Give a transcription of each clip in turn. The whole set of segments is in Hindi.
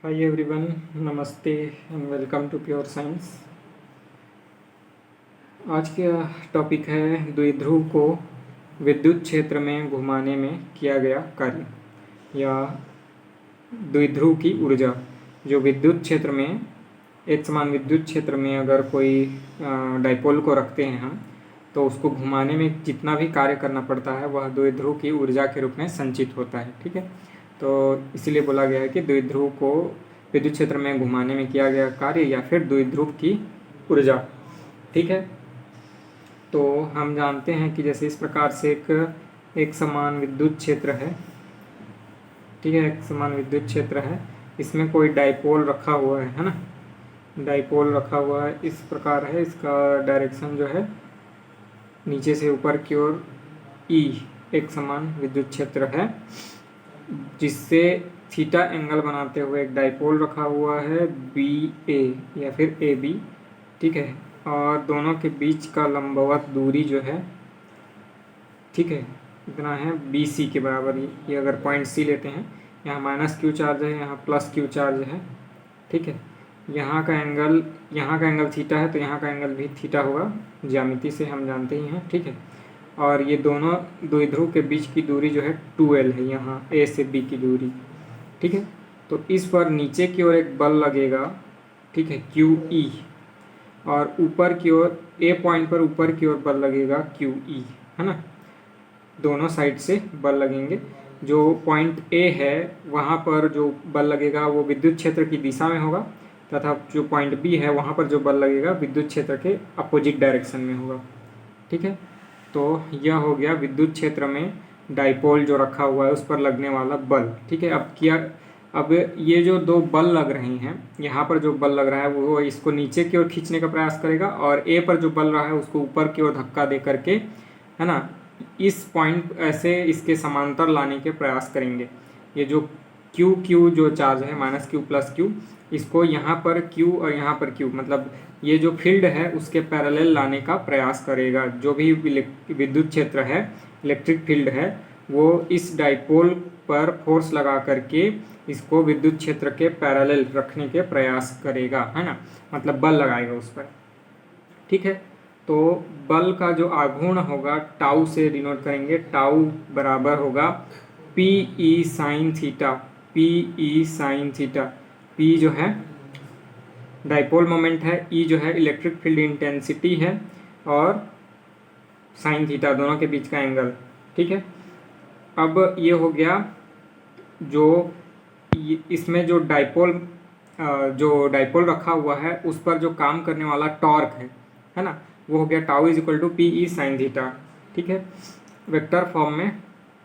हाय एवरीवन, नमस्ते and welcome to pure science. आज का टॉपिक है द्विध्रुव को विद्युत क्षेत्र में घुमाने में किया गया कार्य या द्विध्रुव की ऊर्जा। जो विद्युत क्षेत्र में एक समान विद्युत क्षेत्र में अगर कोई डाइपोल को रखते हैं हम, तो उसको घुमाने में जितना भी कार्य करना पड़ता है वह द्विध्रुव की ऊर्जा के रूप में संचित होता है। ठीक है, तो इसीलिए बोला गया है कि द्विध्रुव को विद्युत क्षेत्र में घुमाने में किया गया कार्य या फिर द्विध्रुव की ऊर्जा। ठीक है, तो हम जानते हैं कि जैसे इस प्रकार से एक समान विद्युत क्षेत्र है। ठीक है, एक समान विद्युत क्षेत्र है, इसमें कोई डाइपोल रखा हुआ है ना। डाइपोल रखा हुआ है, इस प्रकार है, इसका डायरेक्शन जो है नीचे से ऊपर की ओर ई एक समान विद्युत क्षेत्र है, जिससे थीटा एंगल बनाते हुए एक डाइपोल रखा हुआ है बी ए या फिर ए बी। ठीक है, और दोनों के बीच का लंबवत दूरी जो है, ठीक है, इतना है बी सी के बराबर। ये अगर पॉइंट सी लेते हैं, यहाँ माइनस क्यू चार्ज है, यहाँ प्लस क्यू चार्ज है। ठीक है, यहाँ का एंगल थीटा है, तो यहाँ का एंगल भी थीटा होगा, ज्यामिति से हम जानते ही हैं। ठीक है, और ये दोनों द्विध्रुव के बीच की दूरी जो है 2L है, यहाँ ए से बी की दूरी। ठीक है, तो इस पर नीचे की ओर एक बल लगेगा, ठीक है, QE, और ऊपर की ओर ए पॉइंट पर ऊपर की ओर बल लगेगा QE, है ना। दोनों साइड से बल लगेंगे। जो पॉइंट ए है वहाँ पर जो बल लगेगा वो विद्युत क्षेत्र की दिशा में होगा, तथा जो पॉइंट बी है वहाँ पर जो बल लगेगा विद्युत क्षेत्र के अपोजिट डायरेक्शन में होगा। ठीक है, तो यह हो गया विद्युत क्षेत्र में डाइपोल जो रखा हुआ है उस पर लगने वाला बल। ठीक है, अब ये जो दो बल लग रहे हैं, यहाँ पर जो बल लग रहा है वो इसको नीचे की ओर खींचने का प्रयास करेगा, और ए पर जो बल रहा है उसको ऊपर की ओर धक्का दे करके, है ना, इस पॉइंट ऐसे इसके समांतर लाने के प्रयास करेंगे। ये जो क्यू जो चार्ज है माइनस क्यू प्लस क्यू, इसको यहाँ पर क्यू और यहाँ पर क्यू, मतलब ये जो फील्ड है उसके पैरेलल लाने का प्रयास करेगा। जो भी विद्युत क्षेत्र है, इलेक्ट्रिक फील्ड है, वो इस डाइपोल पर फोर्स लगा करके इसको विद्युत क्षेत्र के पैरेलल रखने के प्रयास करेगा, है ना, मतलब बल लगाएगा उस पर। ठीक है, तो बल का जो आघूर्ण होगा टाउ से डिनोट करेंगे। टाउ बराबर होगा P e sine theta. P e sine theta, P जो है डाइपोल मोमेंट है, ई जो है इलेक्ट्रिक फील्ड इंटेंसिटी है, और साइन थीटा दोनों के बीच का एंगल। ठीक है, अब ये हो गया जो इसमें जो डाइपोल रखा हुआ है उस पर जो काम करने वाला टॉर्क है ना, वो हो गया tau is equal to p e sine theta. ठीक है, वेक्टर फॉर्म में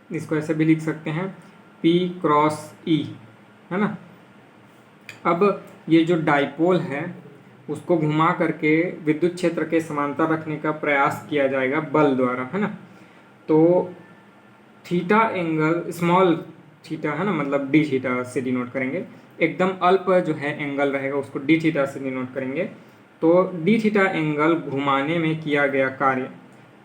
इसको ऐसे भी लिख सकते हैं, P क्रॉस E, है ना। अब ये जो डाइपोल है उसको घुमा करके विद्युत क्षेत्र के समांतर रखने का प्रयास किया जाएगा बल द्वारा, है ना। तो थीटा एंगल स्मॉल थीटा, है ना, मतलब डी थीटा से डिनोट करेंगे। एकदम अल्प जो है एंगल रहेगा उसको डी थीटा से डिनोट करेंगे। तो डी थीटा एंगल घुमाने में किया गया कार्य,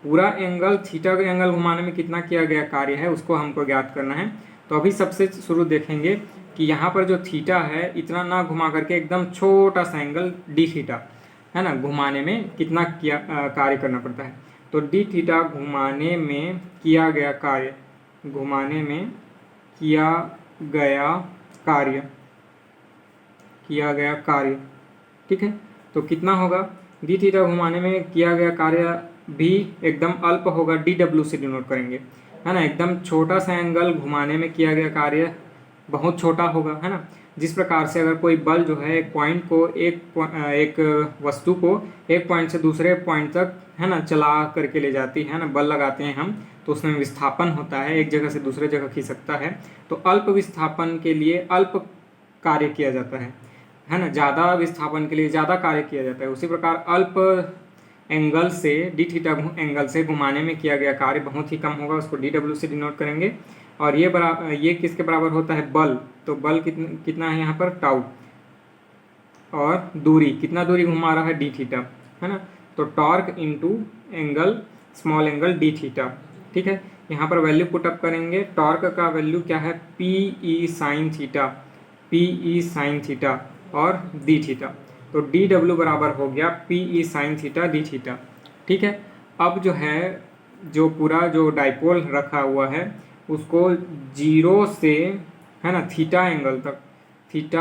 पूरा एंगल थीटा का एंगल घुमाने में कितना किया गया कार्य है उसको हमको ज्ञात करना है। तो अभी सबसे शुरू देखेंगे कि यहाँ पर जो थीटा है इतना ना घुमा करके एकदम छोटा सा एंगल डी थीटा, है ना, घुमाने में कितना कार्य करना पड़ता है। तो डी थीटा घुमाने में किया गया कार्य, घुमाने में किया गया कार्य। ठीक है, तो कितना होगा, डी थीटा घुमाने में किया गया कार्य भी एकदम अल्प होगा, डी डब्ल्यू से डिनोट करेंगे, है ना। एकदम छोटा सा एंगल घुमाने में किया गया कार्य बहुत छोटा होगा, है ना। जिस प्रकार से अगर कोई बल जो है एक पॉइंट को एक वस्तु को एक पॉइंट से दूसरे पॉइंट तक, है ना, चला करके ले जाती है ना, बल लगाते हैं हम, तो उसमें विस्थापन होता है, एक जगह से दूसरे जगह खिसकता है। तो अल्प विस्थापन के लिए अल्प कार्य किया जाता है ना, ज़्यादा विस्थापन के लिए ज़्यादा कार्य किया जाता है। उसी प्रकार अल्प एंगल से डी थीटा एंगल से घुमाने में किया गया कार्य बहुत ही कम होगा, उसको डी डब्ल्यू से डिनोट करेंगे। और ये किसके बराबर होता है, बल। तो बल कितना है यहाँ पर, टाउ, और दूरी, कितना दूरी घुमा रहा है, डी थीटा, है ना। तो torque into angle, small angle D theta. ठीक है, यहाँ पर वैल्यू पुटअप करेंगे। टॉर्क का वैल्यू क्या है, P e sine theta. P e sine theta और डी थीटा। तो डी डब्ल्यू बराबर हो गया P e sine theta d theta. ठीक है, अब जो है जो पूरा जो डाइपोल रखा हुआ है उसको जीरो से, है ना, थीटा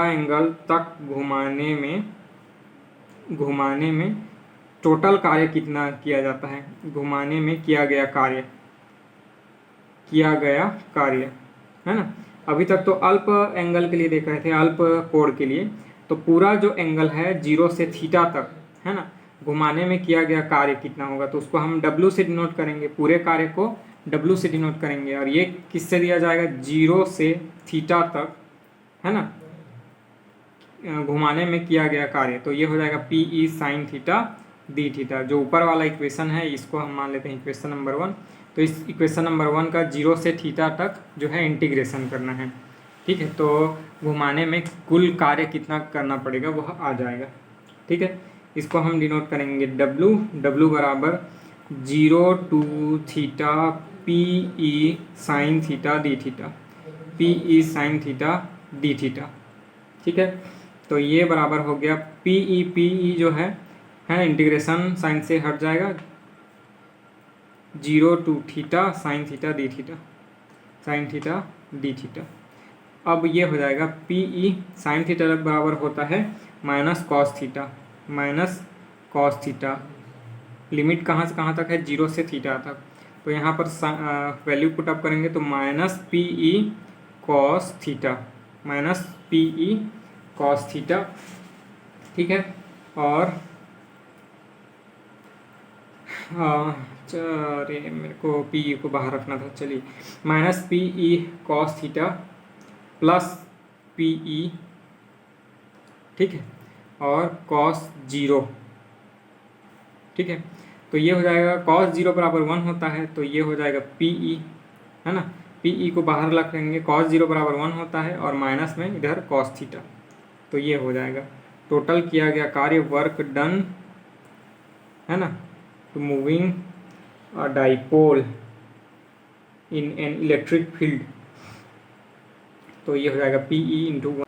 एंगल तक घुमाने में टोटल कार्य कितना किया जाता है, घुमाने में किया गया कार्य, है ना। अभी तक तो अल्प एंगल के लिए देख रहे थे, अल्प कोण के लिए। तो पूरा जो एंगल है जीरो से थीटा तक, है ना, घुमाने में किया गया कार्य कितना होगा, तो उसको हम W से डिनोट करेंगे, पूरे कार्य को W से डिनोट करेंगे। और ये किससे दिया जाएगा, जीरो से थीटा तक, है ना, घुमाने में किया गया कार्य। तो ये हो जाएगा P e sine theta d theta. जो ऊपर वाला इक्वेशन है इसको हम मान लेते हैं इक्वेशन नंबर 1। तो इस इक्वेशन नंबर 1 का जीरो से थीटा तक जो है इंटीग्रेशन करना है। ठीक है, तो घुमाने में कुल कार्य कितना करना पड़ेगा वह आ जाएगा। ठीक है, इसको हम डिनोट करेंगे W बराबर zero to theta p e sine theta d theta, p e sine theta d theta. ठीक है, तो ये बराबर हो गया पी ई जो है इंटीग्रेशन साइन से हट जाएगा, zero to theta sine theta d theta, sine theta d theta. अब ये हो जाएगा पी ई साइन थीटा बराबर होता है माइनस कॉस थीटा। लिमिट कहाँ से कहाँ तक है, जीरो से थीटा तक। तो यहाँ पर वैल्यू पुट अप करेंगे तो minus P E cos theta, ठीक है। और अरे मेरे को पी ई को बाहर रखना था, चलिए minus P E cos theta plus P E, ठीक है, और कॉस जीरो। ठीक है, तो ये हो जाएगा कॉस जीरो बराबर 1 होता है, तो ये हो जाएगा पी ई, है ना, पी ई को बाहर रखेंगे, कॉस जीरो बराबर 1 होता है और माइनस में इधर कॉस थीटा। तो ये हो जाएगा टोटल किया गया कार्य, वर्क डन, है ना, to moving a dipole in an electric field. तो ये हो जाएगा पी ई इंटू 1,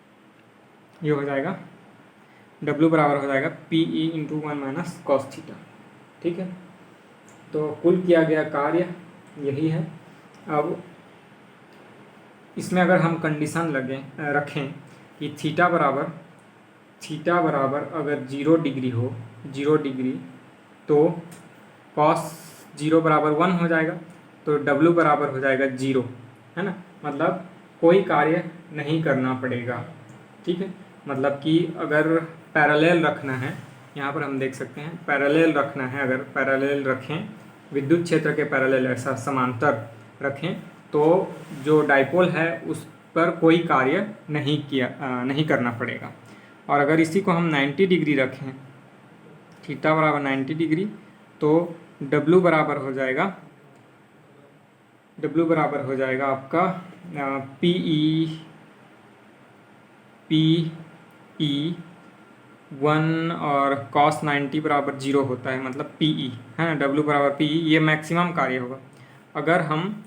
ये हो जाएगा W बराबर हो जाएगा P E into 1 minus cos theta. ठीक है, तो कुल किया गया कार्य यही है। अब इसमें अगर हम कंडीशन रखें कि थीटा बराबर अगर 0 डिग्री हो, 0 डिग्री, तो कॉस जीरो बराबर 1 हो जाएगा, तो W बराबर हो जाएगा 0, है ना, मतलब कोई कार्य नहीं करना पड़ेगा। ठीक है, मतलब कि अगर पैरेलल रखना है, यहाँ पर हम देख सकते हैं पैरेलल रखना है, अगर पैरेलल रखें, विद्युत क्षेत्र के पैरेलल ऐसा समांतर रखें, तो जो डाइपोल है उस पर कोई कार्य नहीं करना पड़ेगा। और अगर इसी को हम 90 डिग्री रखें, थीटा बराबर 90 डिग्री, तो W बराबर हो जाएगा आपका पी ई 1 और cos 90 बराबर 0 होता है, मतलब पी ई, है ना, W बराबर पी ई, ये मैक्सिमम कार्य होगा। अगर हम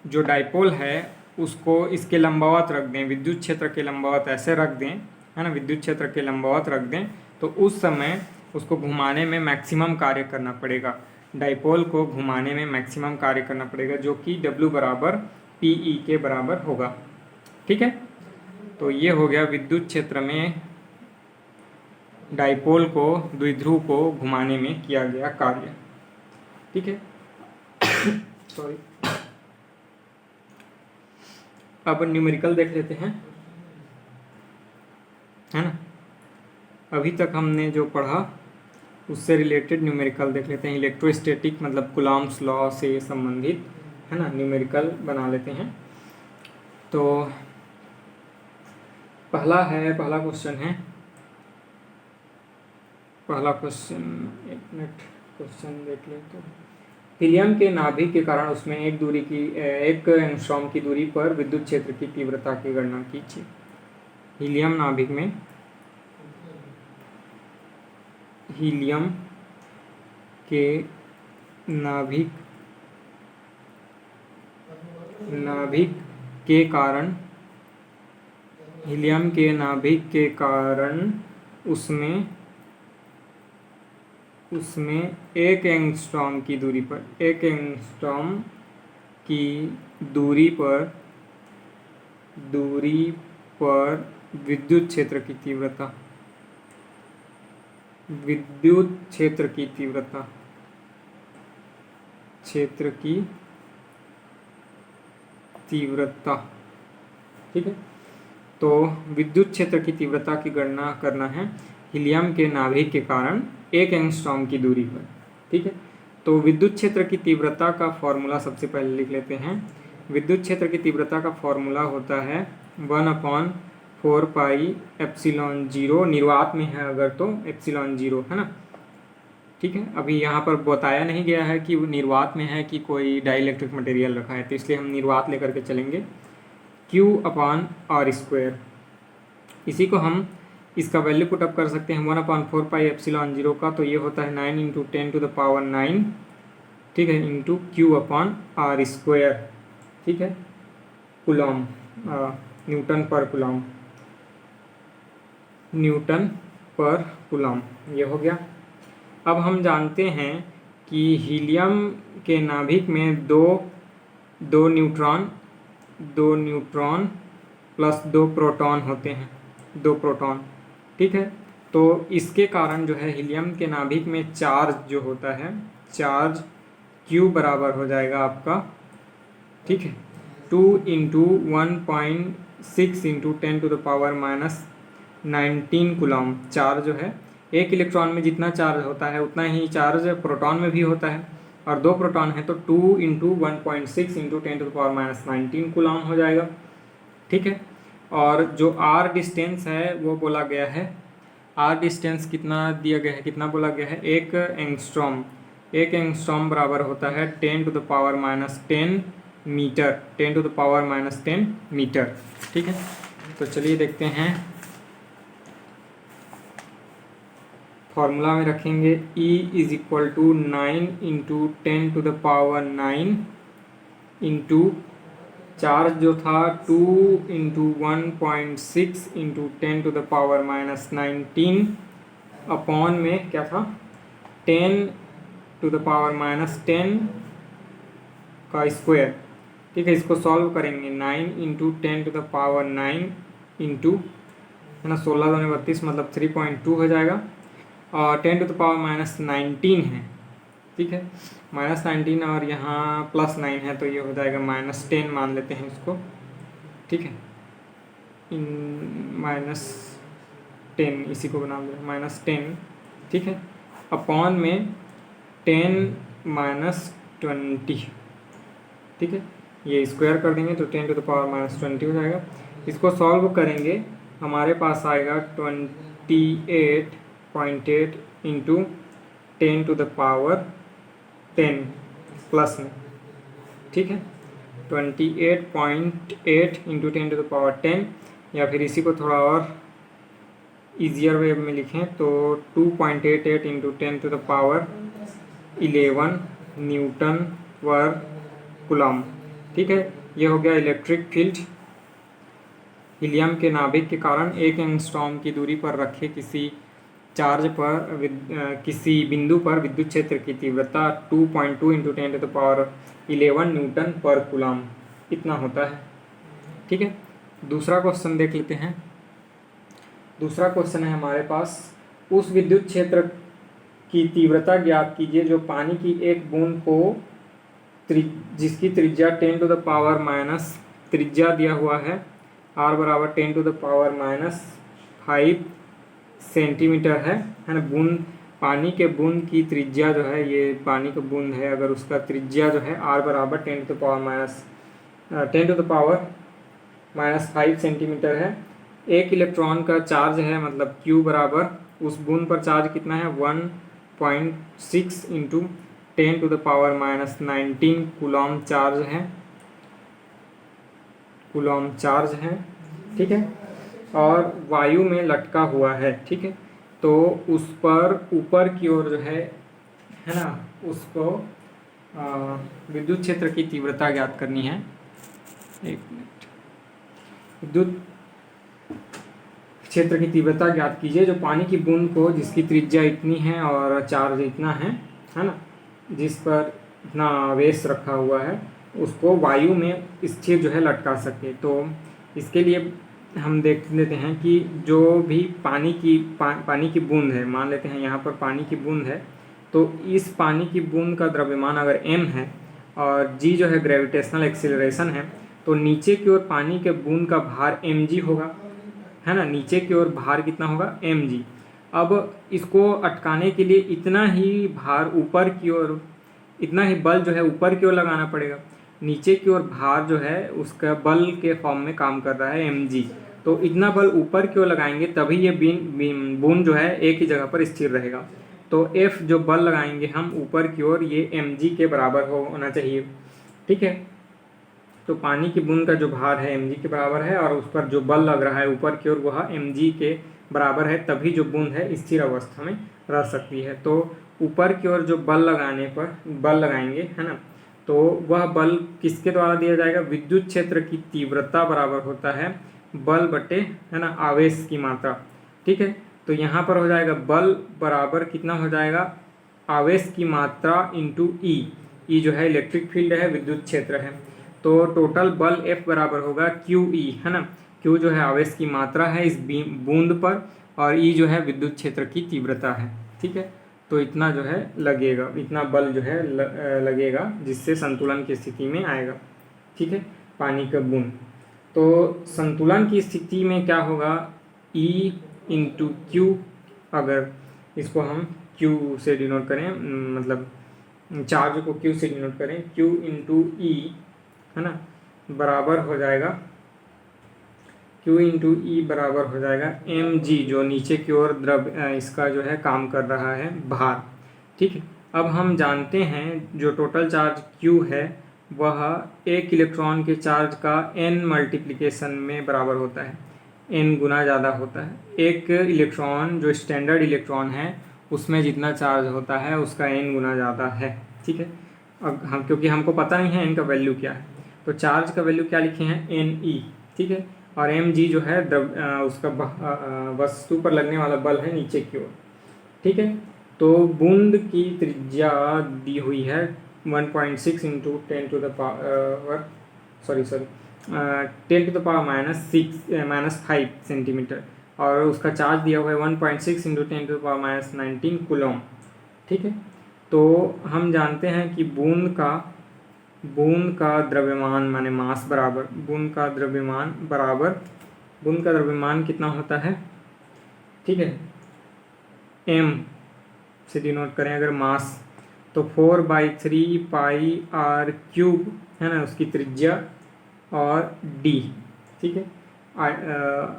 जो डाइपोल है उसको इसके लंबवत रख दें, विद्युत क्षेत्र के लंबवत ऐसे रख दें, है ना, विद्युत क्षेत्र के लंबवत रख दें, तो उस समय उसको घुमाने में मैक्सिमम कार्य करना पड़ेगा, डाइपोल को घुमाने में मैक्सिमम कार्य करना पड़ेगा, जो कि W बराबर पी ई के बराबर होगा। ठीक है, तो ये हो गया विद्युत क्षेत्र में डाइपोल को, द्विध्रुव को घुमाने में किया गया कार्य। ठीक है, सॉरी। अब न्यूमेरिकल देख लेते हैं, है ना, अभी तक हमने जो पढ़ा उससे रिलेटेड न्यूमेरिकल देख लेते हैं। इलेक्ट्रोस्टैटिक मतलब कूलॉम्स लॉ से संबंधित, है ना, न्यूमेरिकल बना लेते हैं। तो पहला क्वेश्चन है, एक मिनट क्वेश्चन देख लें। तो हीलियम के नाभिक के कारण उसमें एक एंगस्ट्रॉम की दूरी पर विद्युत क्षेत्र की तीव्रता की गणना कीजिए। हीलियम के नाभिक के कारण हीलियम के नाभिक के कारण उसमें एक एंगस्ट्रॉम की दूरी पर विद्युत क्षेत्र की तीव्रता, ठीक है। तो विद्युत क्षेत्र की तीव्रता की गणना करना है हीलियम के नाभिक के कारण एक एंगस्ट्रॉम की दूरी पर, ठीक है। तो विद्युत क्षेत्र की तीव्रता का फॉर्मूला सबसे पहले लिख लेते हैं। विद्युत क्षेत्र की तीव्रता का फॉर्मूला होता है 1/4 पाई एप्सिलॉन 0, निर्वात में है अगर तो एप्सिलॉन 0, है ना, ठीक है। अभी यहाँ पर बताया नहीं गया है कि वो निर्वात में है कि कोई डाइलेक्ट्रिक मटेरियल रखा है, तो इसलिए हम निर्वात लेकर के चलेंगे। Q/r², इसी को हम इसका वैल्यू पुट अप कर सकते हैं 1/4 पाई एप्सिलॉन 0 का, तो ये होता है 9 × 10⁹, ठीक है, इंटू Q/r², ठीक है, कूलॉम, न्यूटन पर कूलॉम, ये हो गया। अब हम जानते हैं कि हीलियम के नाभिक में दो न्यूट्रॉन प्लस 2 प्रोटॉन होते हैं, 2 प्रोटॉन, ठीक है। तो इसके कारण जो है हीलियम के नाभिक में चार्ज जो होता है, चार्ज Q बराबर हो जाएगा आपका, ठीक है, 2 × 1.6 × 10⁻⁹ कूलॉम। चार्ज जो है, एक इलेक्ट्रॉन में जितना चार्ज होता है उतना ही चार्ज प्रोटॉन में भी होता है, और 2 प्रोटॉन है तो 2 × 1.6 × 10⁻⁹ कूलॉम हो जाएगा, ठीक है। और जो R डिस्टेंस है वो बोला गया है, R डिस्टेंस कितना दिया गया है, कितना बोला गया है, 1 एंगस्ट्रॉम बराबर होता है 10⁻⁻10 मीटर, 10⁻⁻10 मीटर, ठीक है। तो चलिए देखते हैं, फॉर्मूला में रखेंगे E = 9 × 10⁹ इंटू चार्ज जो था 2 × 1.6 × 10⁻⁻19 अपॉन में क्या था, 10⁻⁻10 का स्क्वायर, ठीक है। इसको सॉल्व करेंगे 9 × 10⁹ इंटू, है ना, 16 दूनी 32 मतलब 3.2 हो जाएगा, और 10⁻⁻19 है, ठीक है, -19 और यहाँ +9 है तो ये हो जाएगा -10 मान लेते हैं इसको, ठीक है, -10 इसी को बना दो -10, ठीक है, अपॉन में 10 - 20, ठीक है, ये स्क्वायर कर देंगे तो 10⁻⁻20 हो जाएगा। इसको सॉल्व करेंगे, हमारे पास आएगा 28.8 × 10⁻10 प्लस में, ठीक है, 28.8 × 10⁻10, या फिर इसी को थोड़ा और ईजियर वे में लिखें तो 2.88 × 10⁻11 न्यूटन पर कूलॉम, ठीक है। ये हो गया इलेक्ट्रिक फील्ड। हीलियम के नाभिक के कारण एक एंगस्ट्रॉम की दूरी पर रखे किसी चार्ज पर किसी बिंदु पर विद्युत क्षेत्र की तीव्रता 2.2 × 10⁻11 न्यूटन पर कूलॉम इतना होता है, ठीक है। दूसरा क्वेश्चन देख लेते हैं। दूसरा क्वेश्चन है हमारे पास, उस विद्युत क्षेत्र की तीव्रता ज्ञात कीजिए जो पानी की एक बूंद को जिसकी त्रिज्या 10⁻⁻, त्रिज्या दिया हुआ है r बराबर 10⁻⁻5 सेंटीमीटर है ना। बूंद, पानी के बूंद की त्रिज्या जो है, ये पानी का बूंद है, अगर उसका त्रिज्या जो है r बराबर 10⁻5 सेंटीमीटर है, एक इलेक्ट्रॉन का चार्ज है, मतलब Q बराबर उस बूंद पर चार्ज कितना है 1.6 × 10⁻⁻19 कूलॉम चार्ज है, ठीक है, और वायु में लटका हुआ है, ठीक है। तो उस पर ऊपर की ओर जो है ना, उसको विद्युत क्षेत्र की तीव्रता ज्ञात करनी है। एक मिनट, विद्युत क्षेत्र की तीव्रता ज्ञात कीजिए। जो पानी की बूंद को जिसकी त्रिज्या इतनी है और चार्ज इतना है ना, जिस पर इतना आवेश रखा हुआ है, उसको वायु में स्थिर जो है लटका सके। तो इसके लिए हम देख लेते हैं कि जो भी पानी की बूंद है, मान लेते हैं यहाँ पर पानी की बूंद है, तो इस पानी की बूंद का द्रव्यमान अगर m है और g जो है ग्रेविटेशनल एक्सीलरेशन है, तो नीचे की ओर पानी के बूंद का भार mg होगा, है ना। नीचे की ओर भार कितना होगा, mg। अब इसको अटकाने के लिए इतना ही भार ऊपर की ओर, इतना ही बल जो है ऊपर की ओर लगाना पड़ेगा। नीचे की ओर भार जो है उसका बल के फॉर्म में काम कर रहा है mg, तो इतना बल ऊपर की ओर लगाएंगे तभी ये बूंद जो है एक ही जगह पर स्थिर रहेगा। तो F जो बल लगाएंगे हम ऊपर की ओर, ये mg के बराबर होना चाहिए, ठीक है। तो पानी की बूंद का जो भार है mg के बराबर है और उस पर जो बल लग रहा है ऊपर की ओर वह mg के बराबर है, तभी जो बूंद है स्थिर अवस्था में रह सकती है। तो ऊपर की ओर जो बल लगाने पर बल लगाएंगे, है ना, तो वह बल किसके द्वारा दिया जाएगा, विद्युत क्षेत्र की तीव्रता बराबर होता है बल बटे, है ना, आवेश की मात्रा, ठीक है। तो यहाँ पर हो जाएगा बल बराबर कितना हो जाएगा, आवेश की मात्रा इंटू ई जो है इलेक्ट्रिक फील्ड है, विद्युत क्षेत्र है। तो टोटल बल F बराबर होगा QE, है ना। Q जो है आवेश की मात्रा है इस बूंद पर, और E जो है विद्युत क्षेत्र की तीव्रता है, ठीक है। तो इतना जो है लगेगा, इतना बल जो है लगेगा, जिससे संतुलन की स्थिति में आएगा, ठीक है, पानी का बूंद। तो संतुलन की स्थिति में क्या होगा, E इंटू क्यू, अगर इसको हम Q से डिनोट करें, मतलब चार्ज को Q से डिनोट करें, Q इंटू E, है ना, बराबर हो जाएगा Q इंटू ई बराबर हो जाएगा mg, जो नीचे की ओर द्रव इसका जो है काम कर रहा है भार, ठीक है। अब हम जानते हैं जो टोटल चार्ज Q है वह एक इलेक्ट्रॉन के चार्ज का n मल्टीप्लिकेशन में बराबर होता है, n गुना ज़्यादा होता है। एक इलेक्ट्रॉन जो स्टैंडर्ड इलेक्ट्रॉन है उसमें जितना चार्ज होता है उसका n गुना ज़्यादा है, ठीक है। अब हम, क्योंकि हमको पता नहीं है n का वैल्यू क्या है, तो चार्ज का वैल्यू क्या लिखे हैं, Ne, ठीक है। और mg जो है उसका वस्तु पर लगने वाला बल है नीचे की ओर, ठीक है। तो बूंद की त्रिज्या दी हुई है 1.6 into 10 to the power 5 centimetre, और उसका चार्ज दिया हुआ है 1.6 into 10 to the power -19 coulomb, ठीक है। तो हम जानते हैं कि बूंद का द्रव्यमान माने मास बराबर बूंद का द्रव्यमान कितना होता है, ठीक है। m से डिनोट करें अगर मास, तो 4/3 पाई r क्यूब, है ना, उसकी त्रिज्या, और d, ठीक है,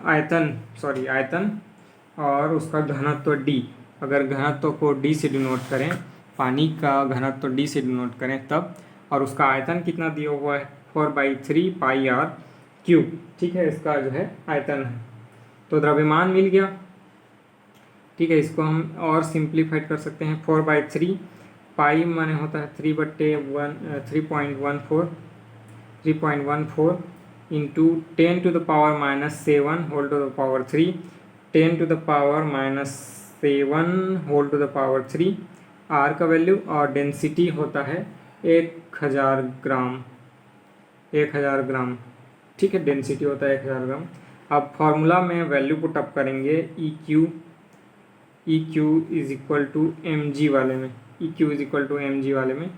आयतन और उसका घनत्व d। अगर घनत्व को d से डिनोट करें, पानी का घनत्व d से डिनोट करें तब, और उसका आयतन कितना दिया हुआ है 4/3 पाई r क्यूब, ठीक है, इसका जो है आयतन है। तो द्रव्यमान मिल गया, ठीक है। इसको हम और सिंप्लीफाइड कर सकते हैं, 4/3 पाई माने होता है 3/14 into 10 to the power -7 whole to the power 3, 10 to the power -7 whole to the power 3 r का वैल्यू, और डेंसिटी होता है 1000 ग्राम, ठीक है, डेंसिटी होता है 1000 ग्राम। अब फॉर्मूला में वैल्यू पुट अप करेंगे, EQ is equal to mg वाले में,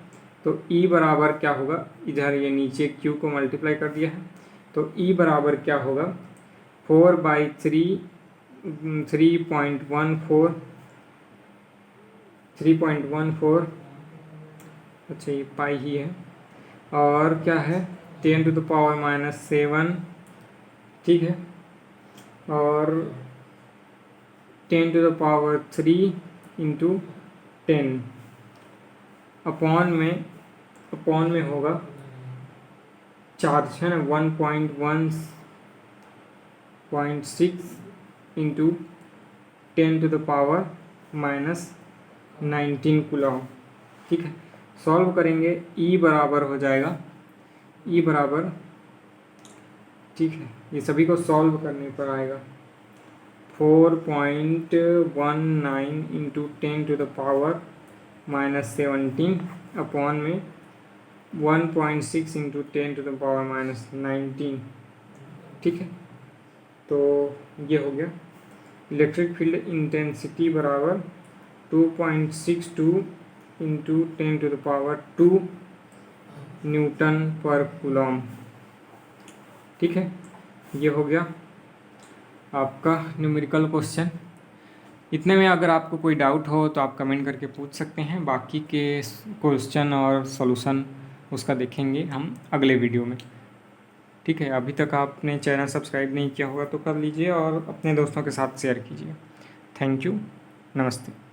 तो E बराबर क्या होगा, इधर ये नीचे Q को मल्टीप्लाई कर दिया है, तो E बराबर क्या होगा 3.14, अच्छा ये पाई ही है, और क्या है 10 टू द पावर -7, ठीक है, और 10 to the power 3 into 10 upon में होगा चार्ज, है ना, 1.16 into 10 to the power -19 coulomb, ठीक है। सॉल्व करेंगे, E बराबर हो जाएगा, ठीक है, ये सभी को सॉल्व करने पर आएगा 4.19 इंटू 10⁻⁻17 अपॉन में 1.6 इंटू 10⁻⁻19। ठीक है, तो ये हो गया। इलेक्ट्रिक फील्ड इंटेंसिटी बराबर 2.62 इंटू 10⁻² न्यूटन पर कूलॉम। ठीक है, ये हो गया आपका न्यूमेरिकल क्वेश्चन। इतने में अगर आपको कोई डाउट हो तो आप कमेंट करके पूछ सकते हैं, बाकी के क्वेश्चन और सॉल्यूशन उसका देखेंगे हम अगले वीडियो में। ठीक है, अभी तक आपने चैनल सब्सक्राइब नहीं किया होगा तो कर लीजिए और अपने दोस्तों के साथ शेयर कीजिए। थैंक यू, नमस्ते।